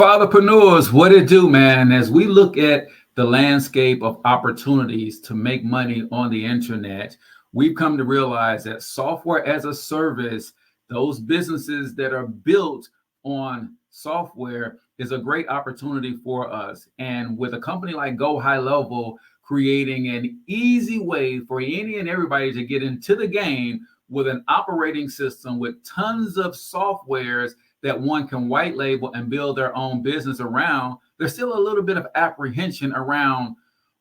Fatherpreneurs, what it do, man? As we look at the landscape of opportunities to make money on the internet, we've come to realize that software as a service, those businesses that are built on software, is a great opportunity for us. And with a company like Go Highlevel creating an easy way for any and everybody to get into the game with an operating system with tons of softwares that one can white label and build their own business around, there's still a little bit of apprehension around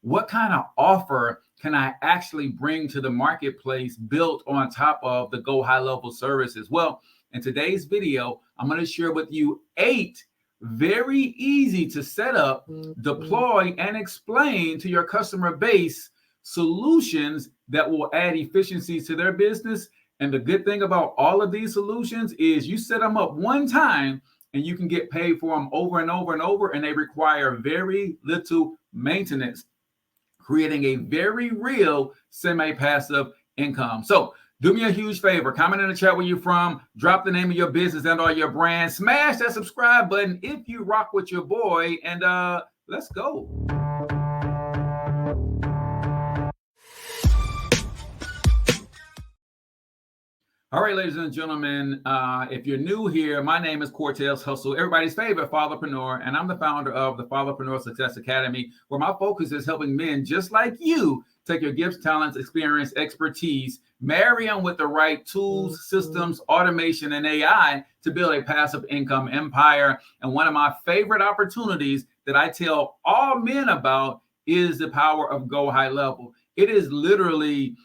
what kind of offer can I actually bring to the marketplace built on top of the Go Highlevel services. Well, in today's video, I'm going to share with you 8 very easy to set up, deploy, and explain to your customer base solutions that will add efficiencies to their business. And the good thing about all of these solutions is you set them up one time and you can get paid for them over and over and over, and they require very little maintenance, creating a very real semi-passive income. So do me a huge favor, comment in the chat where you're from, drop the name of your business and or your brand, smash that subscribe button if you rock with your boy, and let's go. All right, ladies and gentlemen, if you're new here, my name is Cortez Hustle, everybody's favorite fatherpreneur, and I'm the founder of the Fatherpreneur Success Academy, where my focus is helping men just like you take your gifts, talents, experience, expertise, marry them with the right tools, systems, automation, and AI to build a passive income empire. And one of my favorite opportunities that I tell all men about is the power of Go Highlevel. It is literally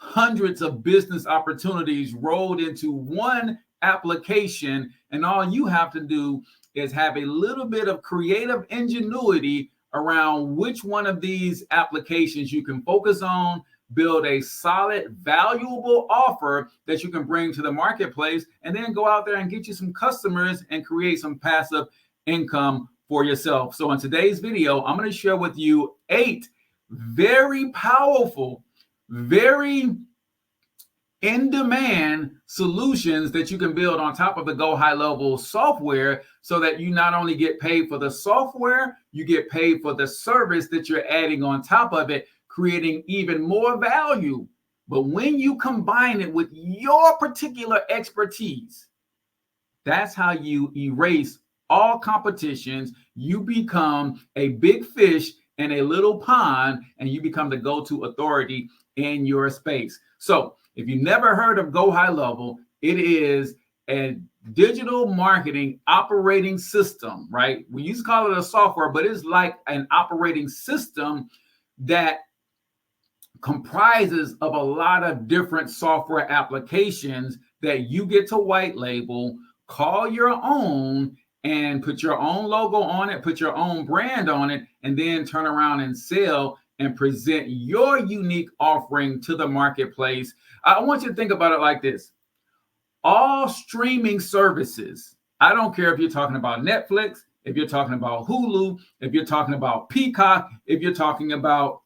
hundreds of business opportunities rolled into one application, and all you have to do is have a little bit of creative ingenuity around which one of these applications you can focus on, build a solid, valuable offer that you can bring to the marketplace, and then go out there and get you some customers and create some passive income for yourself. So in today's video, I'm going to share with you 8 very powerful, very in-demand solutions that you can build on top of the Go Highlevel software, so that you not only get paid for the software, you get paid for the service that you're adding on top of it, creating even more value. But when you combine it with your particular expertise, that's how you erase all competitions. You become a big fish in a little pond, and you become the go-to authority in your space. So if you never heard of Go Highlevel, it is a digital marketing operating system, right? We used to call it a software, but it's like an operating system that comprises of a lot of different software applications that you get to white label, call your own, and put your own logo on it, put your own brand on it, and then turn around and sell and present your unique offering to the marketplace. I want you to think about it like this. All streaming services, I don't care if you're talking about Netflix, if you're talking about Hulu, if you're talking about Peacock, if you're talking about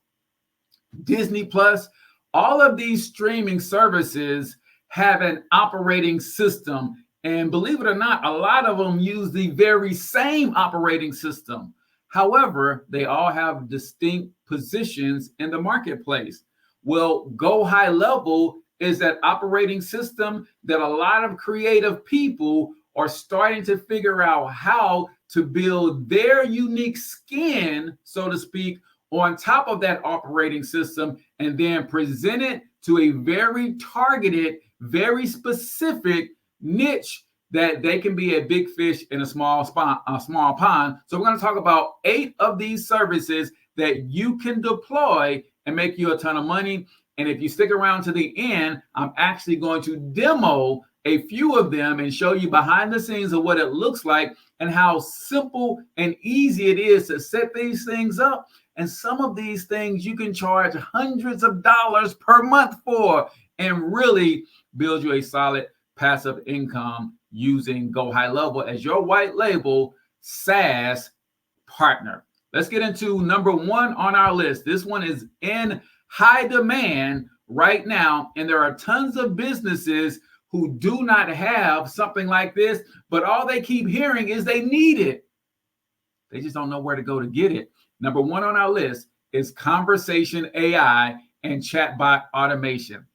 Disney Plus, all of these streaming services have an operating system. And believe it or not, a lot of them use the very same operating system. However, they all have distinct positions in the marketplace. Well, Go Highlevel is that operating system that a lot of creative people are starting to figure out how to build their unique skin, so to speak, on top of that operating system, and then present it to a very targeted, very specific niche that they can be a big fish in a small pond. So we're going to talk about 8 of these services that you can deploy and make you a ton of money. And if you stick around to the end, I'm actually going to demo a few of them and show you behind the scenes of what it looks like and how simple and easy it is to set these things up. And some of these things you can charge hundreds of dollars per month for and really build you a solid passive income using Go Highlevel as your white label SaaS partner. Let's get into number 1 on our list. This one is in high demand right now, and there are tons of businesses who do not have something like this, but all they keep hearing is they need it. They just don't know where to go to get it. Number one on our list is conversation AI and chatbot automation.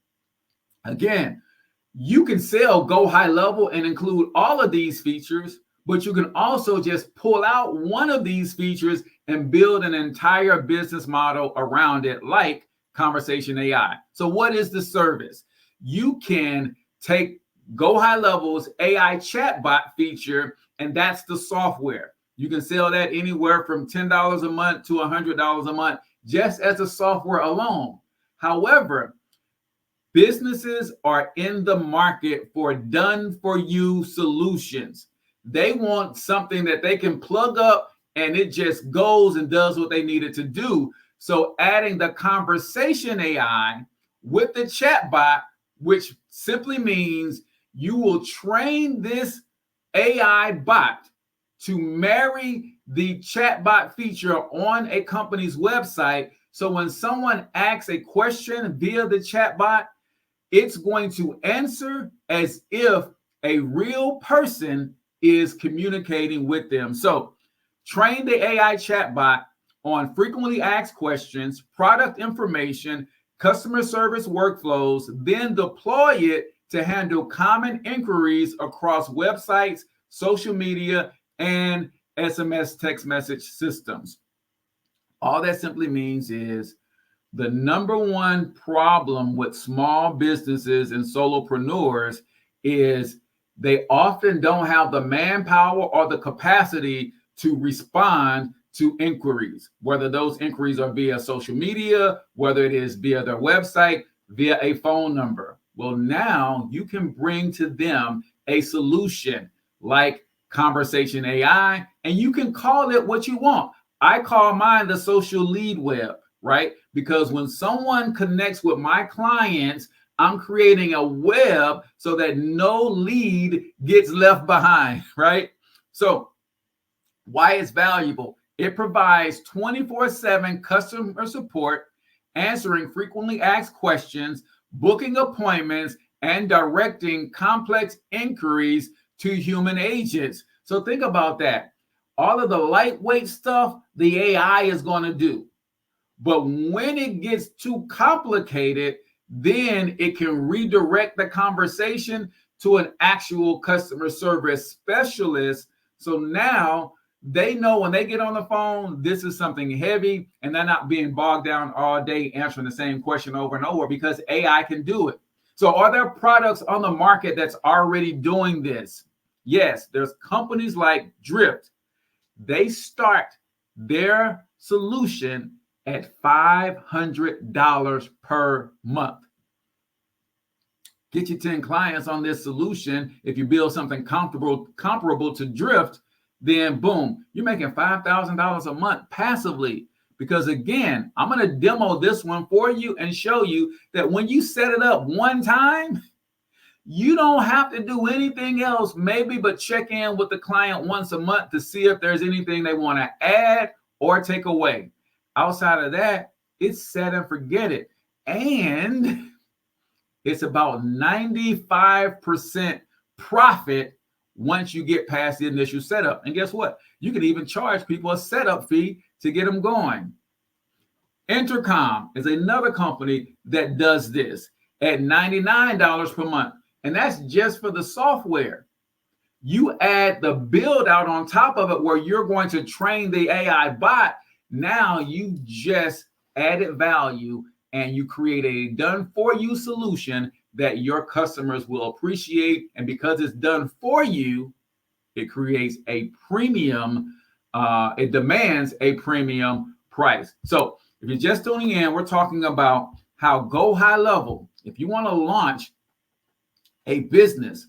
Again, you can sell Go Highlevel and include all of these features, but you can also just pull out one of these features and build an entire business model around it, like conversation AI. So what is the service? You can take Go Highlevel's AI chatbot feature, and that's the software. You can sell that anywhere from $10 a month to $100 a month, just as the software alone. However, businesses are in the market for done-for-you solutions. They want something that they can plug up and it just goes and does what they need it to do. So adding the conversation AI with the chatbot, which simply means you will train this AI bot to marry the chatbot feature on a company's website. So when someone asks a question via the chatbot, it's going to answer as if a real person is communicating with them. So train the AI chatbot on frequently asked questions, product information, customer service workflows, then deploy it to handle common inquiries across websites, social media, and SMS text message systems. All that simply means is the number one problem with small businesses and solopreneurs is they often don't have the manpower or the capacity to respond to inquiries, whether those inquiries are via social media, whether it is via their website, via a phone number. Well, now you can bring to them a solution like conversation AI, and you can call it what you want. I call mine the social lead web, right? Because when someone connects with my clients, I'm creating a web so that no lead gets left behind, right? So why it's valuable? It provides 24/7 customer support, answering frequently asked questions, booking appointments, and directing complex inquiries to human agents. So think about that. All of the lightweight stuff, the AI is going to do. But when it gets too complicated, then it can redirect the conversation to an actual customer service specialist. So now they know when they get on the phone, this is something heavy, and they're not being bogged down all day answering the same question over and over because AI can do it. So are there products on the market that's already doing this? Yes, there's companies like Drift. They start their solution at $500 per month. Get you 10 clients on this solution. If you build something comparable to Drift, then boom, you're making $5,000 a month passively. Because again, I'm going to demo this one for you and show you that when you set it up one time, you don't have to do anything else, maybe but check in with the client once a month to see if there's anything they want to add or take away. Outside of that, it's set and forget it. And it's about 95% profit once you get past the initial setup. And guess what? You can even charge people a setup fee to get them going. Intercom is another company that does this at $99 per month. And that's just for the software. You add the build out on top of it where you're going to train the AI bot. Now you just added value and you create a done for you solution that your customers will appreciate. And because it's done for you, it creates a premium. It demands a premium price. So if you're just tuning in, we're talking about how Go Highlevel, if you want to launch a business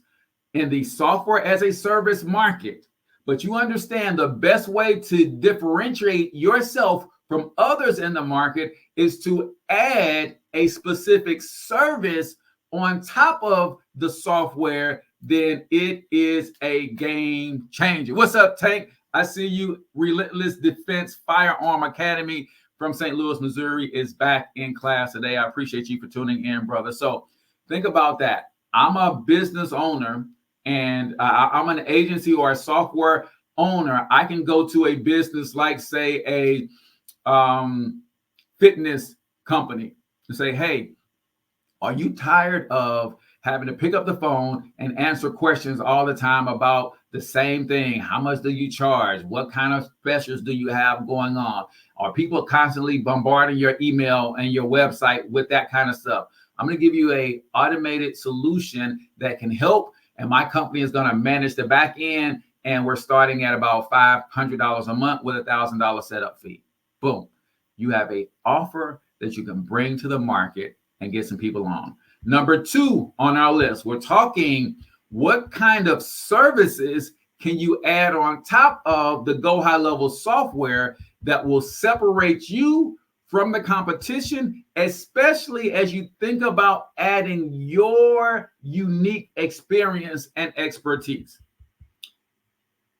in the software as a service market, but you understand the best way to differentiate yourself from others in the market is to add a specific service on top of the software, then it is a game changer. What's up, Tank? I see you. Relentless Defense Firearm Academy from St. Louis, Missouri is back in class today. I appreciate you for tuning in, brother. So think about that. I'm a business owner and I'm an agency or a software owner, I can go to a business like, say, a fitness company and say, hey, are you tired of having to pick up the phone and answer questions all the time about the same thing? How much do you charge? What kind of specials do you have going on? Are people constantly bombarding your email and your website with that kind of stuff? I'm going to give you a automated solution that can help, and my company is going to manage the back end, and we're starting at about $500 a month with a $1,000 setup fee. Boom. You have an offer that you can bring to the market and get some people on. Number 2 on our list, we're talking what kind of services can you add on top of the Go Highlevel software that will separate you from the competition, especially as you think about adding your unique experience and expertise.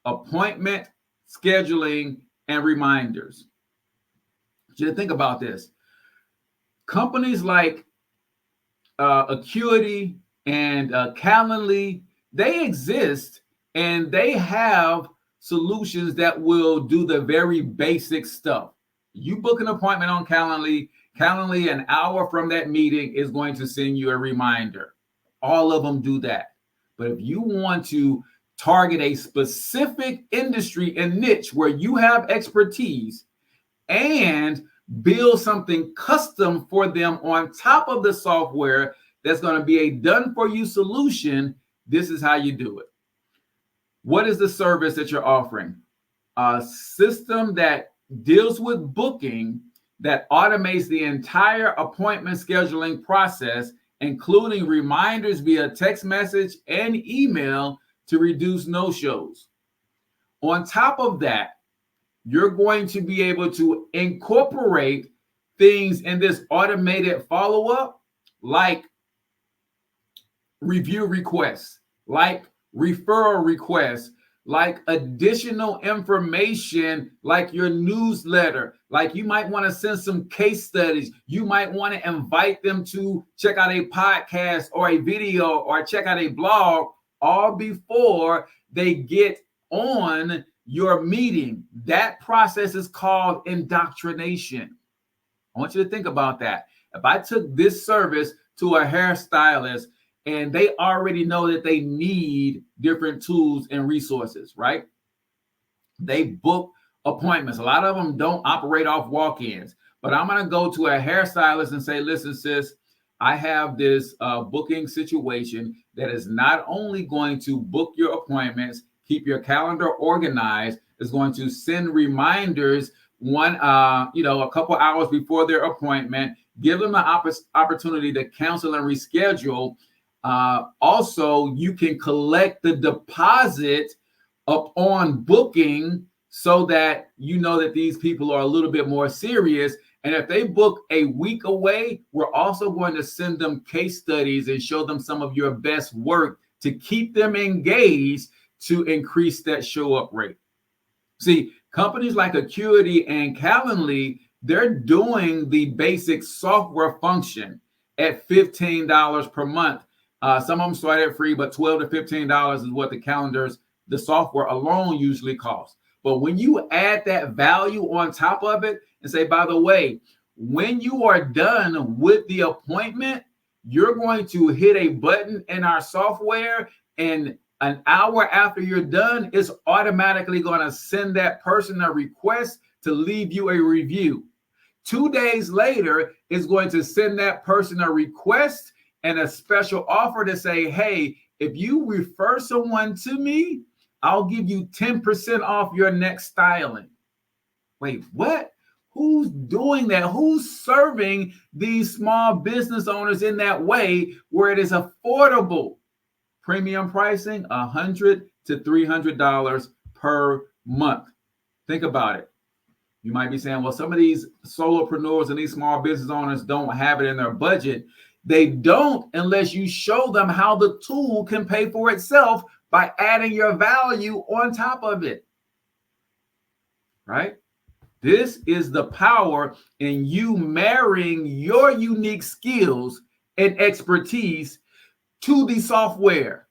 Appointment scheduling and reminders. Just think about this. Companies like Acuity and Calendly, they exist and they have solutions that will do the very basic stuff. You book an appointment on Calendly, an hour from that meeting is going to send you a reminder. All of them do that. But if you want to target a specific industry and niche where you have expertise and build something custom for them on top of the software that's going to be a done-for-you solution, this is how you do it. What is the service that you're offering? A system that deals with booking that automates the entire appointment scheduling process, including reminders via text message and email to reduce no-shows. On top of that, you're going to be able to incorporate things in this automated follow-up, like review requests, like referral requests, like additional information, like your newsletter. Like you might want to send some case studies. You might want to invite them to check out a podcast or a video or check out a blog, all before they get on your meeting. That process is called indoctrination. I want you to think about that. If I took this service to a hairstylist and they already know that they need different tools and resources, right? They book appointments. A lot of them don't operate off walk-ins, but I'm going to go to a hairstylist and say, listen, sis, I have this booking situation that is not only going to book your appointments, keep your calendar organized, is going to send reminders a couple hours before their appointment, give them an opportunity to cancel and reschedule. Also, you can collect the deposit upon booking so that you know that these people are a little bit more serious. And if they book a week away, we're also going to send them case studies and show them some of your best work to keep them engaged to increase that show up rate. See, companies like Acuity and Calendly, they're doing the basic software function at $15 per month. Some of them start at free, but $12 to $15 is what the software alone usually costs. But when you add that value on top of it and say, by the way, when you are done with the appointment, you're going to hit a button in our software, and an hour after you're done, it's automatically going to send that person a request to leave you a review. 2 days later, it's going to send that person a request and a special offer to say, hey, if you refer someone to me, I'll give you 10% off your next styling. Wait, what? Who's doing that? Who's serving these small business owners in that way where it is affordable? Premium pricing, $100 to $300 per month. Think about it. You might be saying, well, some of these solopreneurs and these small business owners don't have it in their budget. They don't unless you show them how the tool can pay for itself by adding your value on top of it. Right? This is the power in you marrying your unique skills and expertise to the software.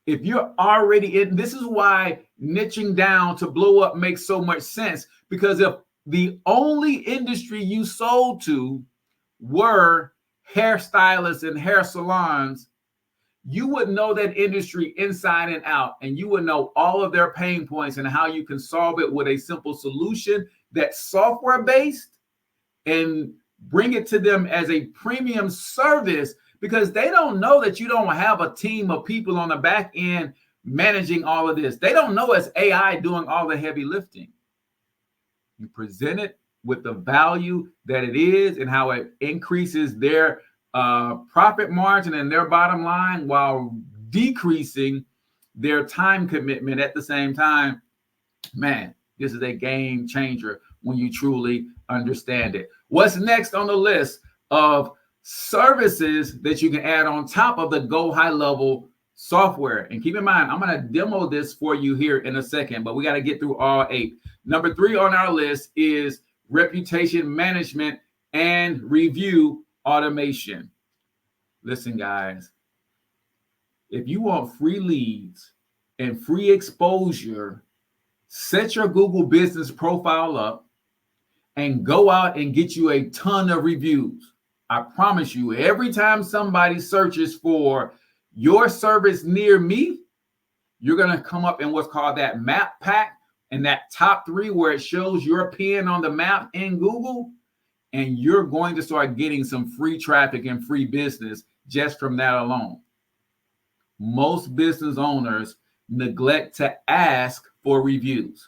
If you're already in, this is why niching down to blow up makes so much sense, because if the only industry you sold to were hairstylists and hair salons, you would know that industry inside and out, and you would know all of their pain points and how you can solve it with a simple solution that's software based, and bring it to them as a premium service, because they don't know that you don't have a team of people on the back end managing all of this. They don't know it's AI doing all the heavy lifting. You present it with the value that it is and how it increases their profit margin and their bottom line while decreasing their time commitment at the same time. Man, this is a game changer when you truly understand it. What's next on the list of services that you can add on top of the Go Highlevel software? And keep in mind, I'm going to demo this for you here in a second, but we got to get through all 8. Number 3 on our list is reputation management and review automation. Listen, guys, if you want free leads and free exposure, set your Google business profile up and go out and get you a ton of reviews. I promise you, every time somebody searches for your service near me, you're going to come up in what's called that map pack, and that top 3 where it shows your pin on the map in Google, and you're going to start getting some free traffic and free business just from that alone. Most business owners neglect to ask for reviews.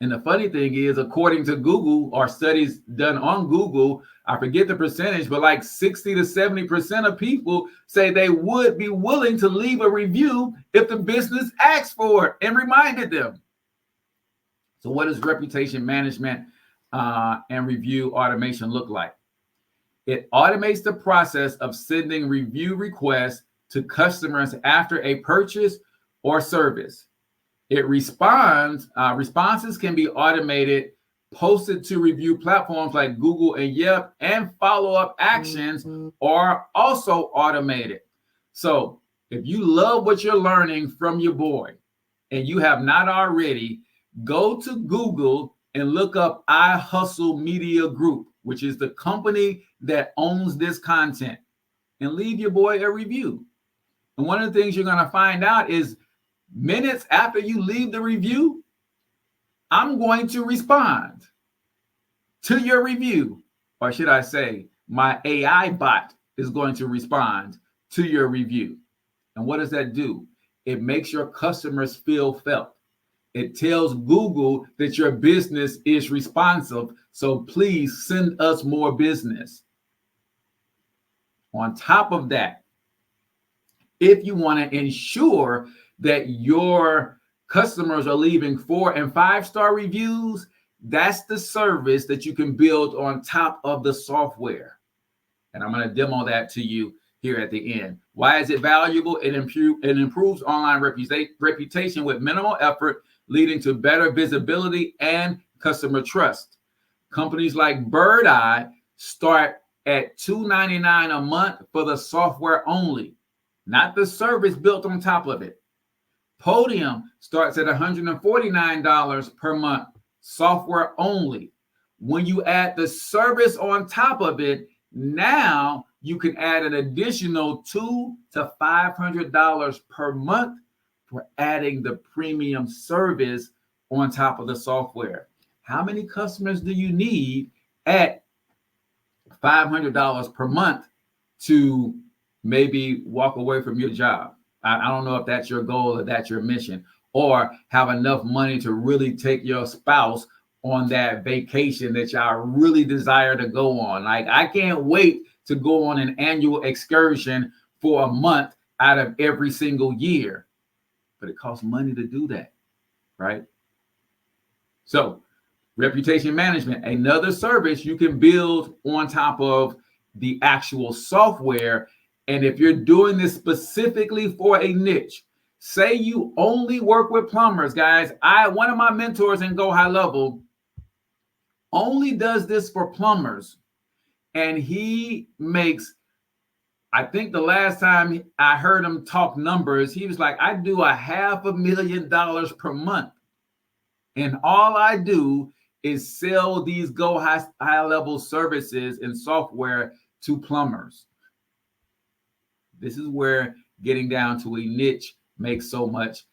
And the funny thing is, according to Google, or studies done on Google, I forget the percentage, but like 60 to 70% of people say they would be willing to leave a review if the business asked for it and reminded them. So what does reputation management and review automation look like? It automates the process of sending review requests to customers after a purchase or service. It responses can be automated, posted to review platforms like Google and Yelp, and follow-up actions are also automated. So if you love what you're learning from your boy and you have not already, go to Google and look up iHustle Media Group, which is the company that owns this content, and leave your boy a review. And one of the things you're going to find out is minutes after you leave the review, I'm going to respond to your review. Or should I say, my AI bot is going to respond to your review. And what does that do? It makes your customers feel felt. It tells Google that your business is responsive, so please send us more business. On top of that, if you want to ensure that your customers are leaving 4- and 5-star reviews, that's the service that you can build on top of the software. And I'm going to demo that to you here at the end. Why is it valuable? It improves online reputation with minimal effort, leading to better visibility and customer trust. Companies like Bird Eye start at $2.99 a month for the software only, not the service built on top of it. Podium starts at $149 per month, software only. When you add the service on top of it, now you can add an additional $200 to $500 per month for adding the premium service on top of the software. How many customers do you need at $500 per month to maybe walk away from your job? I don't know if that's your goal or that's your mission, or have enough money to really take your spouse on that vacation that y'all really desire to go on. Like, I can't wait to go on an annual excursion for a month out of every single year. But it costs money to do that, right? So reputation management, another service you can build on top of the actual software. And if you're doing this specifically for a niche, say you only work with plumbers, guys. One of my mentors in Go Highlevel only does this for plumbers, and he makes I think the last time I heard him talk numbers, he was like, I do $500,000 per month. And all I do is sell these Go high level services and software to plumbers. This is where getting down to a niche makes so much